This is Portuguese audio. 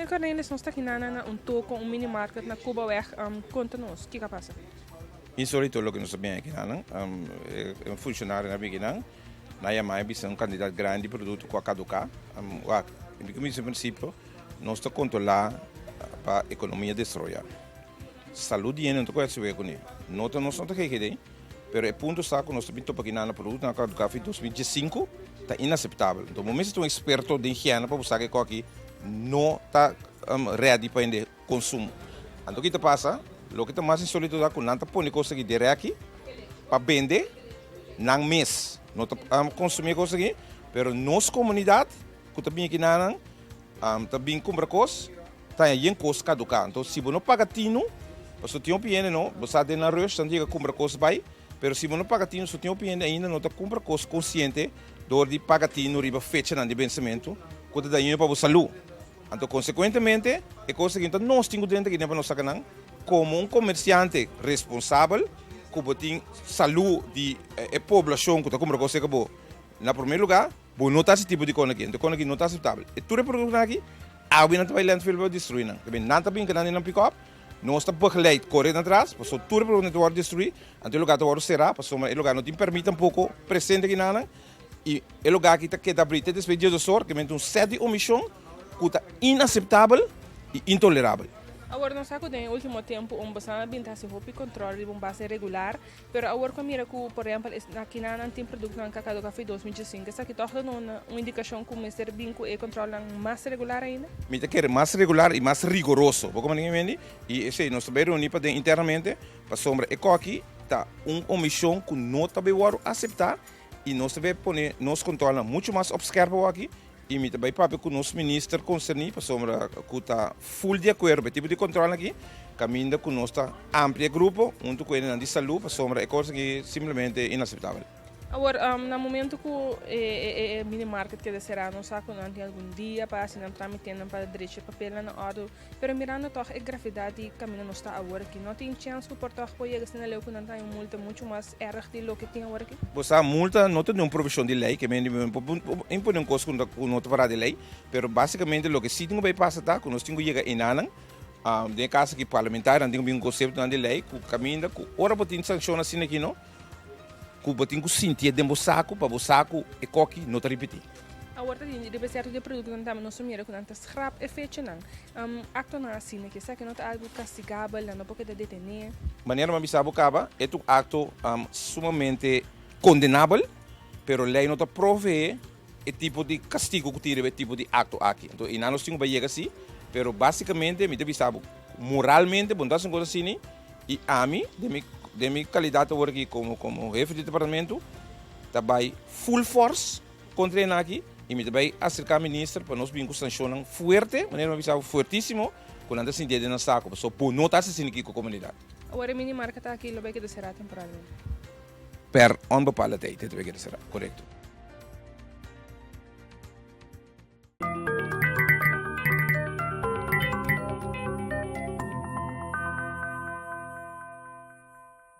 En Cornelis, nós está aqui na toco, mini market na Cubaweg, conta-nos, o que passa? Insólito lo que nós sabemos aqui, não? Um funcionário na Biginang, na Yamai, bisa um candidato grande de produto com a caducar. Em princípio, nós estamos controlar para a economia destroyer. Saúde e não estou conhecendo o que não estamos aqui, mas o ponto está que nós estamos aqui na produto na caducar em 2025 está inaceitável. Então, o momento que um experto de higiene para buscar que aqui não está ready para o consumo. Então, o que passa? O que está mais insólito é que não está põe coisa aqui direto aqui para vender num mês. Não está consumir coisa aqui, mas nossa comunidade que está bem aqui na está bem comprar coisa, está em coisa caducar. Então, se você não paga tino, você tem um piano, não, você está na rua, você tem que comprar coisa vai, mas se você não paga tino, você tem um piano ainda, não está comprar coisa consciente, do de pagar tino riba fecha de vencimento, que está daí para a saúde. Então, consequentemente, é coisa que nós temos dentro aqui para nós sacar como um comerciante responsável, que tem saúde de população que está comprando coisa que boa. Na primeiro lugar, vou notar esse tipo de coisa aqui, então aqui não está aceitável. E tudo é produto aqui, a não está landfill para destruir, não. Também não está bem que não é pick-up, não está begeleid correndo atrás, porque tudo é produto para destruir, então o lugar está será, porque o lugar não te permite um pouco presente aqui não. E o lugar que está que dá brita depois de sor, que é um sede omissão, que está inaceitável e intolerável. Agora nós sabemos que no último tempo bastante bem se houve controle de base regular, mas agora como mira que, por exemplo, aqui na tem produto na Cacau Café 2025, essa aqui torna uma indicação que o Mr. Binco é controle mais regular ainda? Me quer mais regular e mais rigoroso, como ninguém vende, e se nós sabemos unir para internamente, para sombra e aqui está omissão que não está bem aceitar e nós também poner nós controla muito mais observa aqui. E me também papo com o nosso ministro concernido, para sombra que está full de acordo com o tipo de controle aqui, caminha com o nosso amplo grupo, junto com ele de saúde, para sombra é coisa que simplesmente é inaceitável. Agora, no momento que o mini market que será, não sabe quando tem algum dia para assinar tramitando para direito papel na hora, mas mirando toch a gravidade e caminho não está agora aqui, não tem chance que o porto apoie que se não leu que não tem uma multa muito mais errada do que tem agora aqui. Você a multa não tem uma provisão de lei que me impõe um custo com não para de lei, mas basicamente o que sim tem que passar tá, que nós temos que chegar em ano, de caso que parlamentar não tem um conceito de lei, que caminha, que ora para ter sanção assim aqui não. Cuba tem que sentir dentro do saco para o saco e coque não te repetir. Agora deve ser de produto que não assumir que não está scrap é feito não. Acto na assim que sabe que não está algo castigável não pode detener. Maneira mais sabe acaba é um acto sumamente condenável, pero a lei não está provee o tipo de castigo que tira o tipo de acto aqui. Então, e nós temos que chegar assim, pero basicamente me deve saber moralmente bom das coisas assim e a mim de minha qualidade aqui como chefe de departamento, também full force contra ele aqui e me também acercar ao ministro para nós vir com sanção forte, maneira uma fortíssimo, quando anda sem dedo na saco, só por não estar assim aqui com a comunidade. Agora a mini marca está aqui, lo vai que será temporário. Per onbepaalde tijd, dit weet je, correcto.